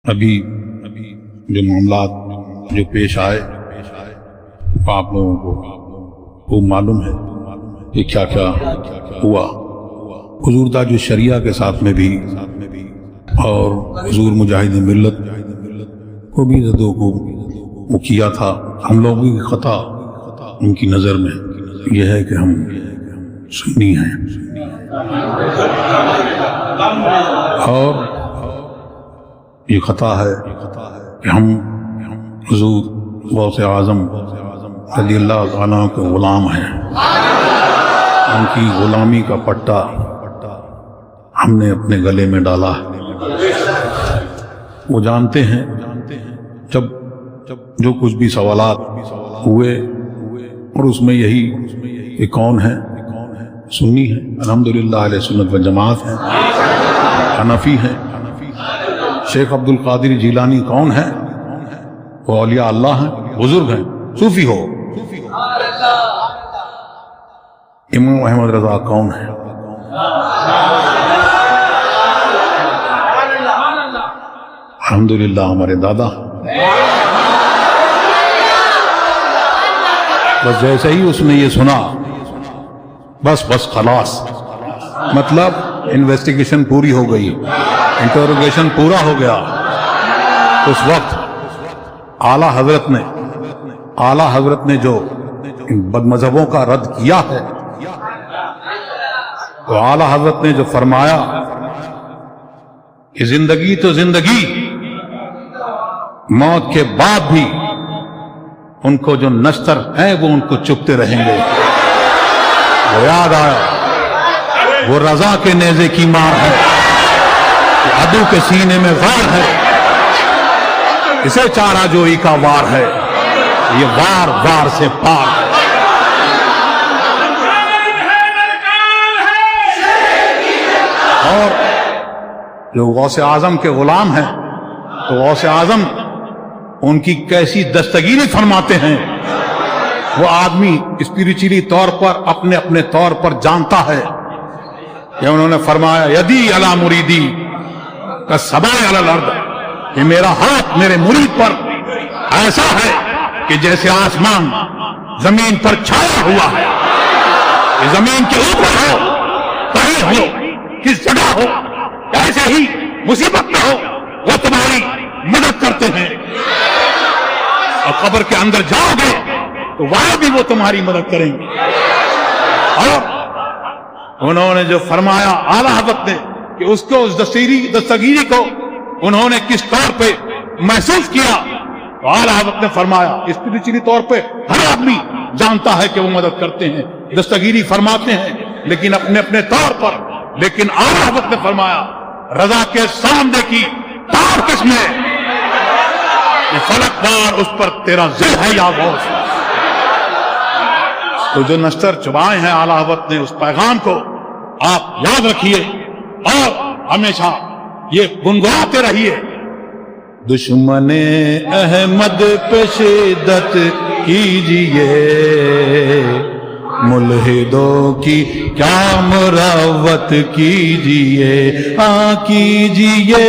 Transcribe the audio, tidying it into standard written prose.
ابھی جو معاملات جو پیش آئے آپ لوگوں کو وہ معلوم ہے کہ کیا کیا ہوا۔ حضور دا جو شریعہ کے ساتھ میں بھی اور حضور مجاہد ملت کو بھی زدوں کو وہ کیا تھا۔ ہم لوگوں کی خطا ان کی نظر میں یہ ہے کہ ہم سنی ہیں اور یہ خطا ہے کہ ہم حضور غوث اعظم رضی اللہ عنہ کے غلام ہیں۔ ان کی غلامی کا پٹا ہم نے اپنے گلے میں ڈالا۔ وہ جانتے ہیں جب جو کچھ بھی سوالات ہوئے اور اس میں یہی کہ کون ہے، سنی ہے، الحمدللہ اہل سنت و جماعت ہیں، حنفی ہیں۔ شیخ عبد القادر جیلانی کون ہے؟ وہ اولیاء اللہ ہیں، بزرگ ہیں، صوفی ہو۔ امام احمد رضا کون ہے؟ الحمدللہ ہمارے دادا۔ بس جیسے ہی اس نے یہ سنا بس خلاص، مطلب انویسٹیگیشن پوری ہو گئی، انٹروگیشن پورا ہو گیا۔ اس وقت اعلیٰ حضرت نے جو بد مذہبوں کا رد کیا ہے، تو اعلیٰ حضرت نے جو فرمایا کہ زندگی تو زندگی، موت کے بعد بھی ان کو جو نشتر ہیں وہ ان کو چپتے رہیں گے۔ وہ یاد آیا، وہ رضا کے نیزے کی مار ہے، عدو کے سینے میں وار ہے، اسے چارہ جوئی کا وار ہے، یہ وار سے پار ہے۔ اور جو غوث اعظم کے غلام ہیں تو غوث اعظم ان کی کیسی دستگیری فرماتے ہیں۔ وہ آدمی اسپریچولی طور پر اپنے طور پر جانتا ہے کہ انہوں نے فرمایا یدی علی مریدی کا سبائے علی الارض، کہ میرا ہاتھ میرے مرید پر ایسا ہے کہ جیسے آسمان زمین پر چھایا ہوا ہے، کہ زمین کے اوپر ہو، کہیں ہو، کس جگہ ہو، ایسے ہی مصیبت میں ہو وہ تمہاری مدد کرتے ہیں، اور قبر کے اندر جاؤ گے تو وہاں بھی وہ تمہاری مدد کریں گے۔ اور انہوں نے جو فرمایا اعلیٰ حضرت نے کہ اس دستگیری کو انہوں نے کس طور پہ محسوس کیا، تو اعلیٰ حضرت نے فرمایا اسپریچولی طور پہ ہر آدمی جانتا ہے کہ وہ مدد کرتے ہیں، دستگیری فرماتے ہیں، لیکن اپنے طور پر۔ لیکن اعلیٰ حضرت نے فرمایا رضا کے سامنے کی تار کس میں؟ یہ فلک بار اس پر تیرا ذل ہے یا غوث۔ تو جو نشتر چبائے ہیں اعلیٰ حضرت نے اس پیغام کو آپ یاد رکھیے اور ہمیشہ یہ گنگناتے رہیے۔ دشمن احمد پہ شدت کیجئے، ملحدوں کی کیا مروت کیجئے، ہاں کیجئے۔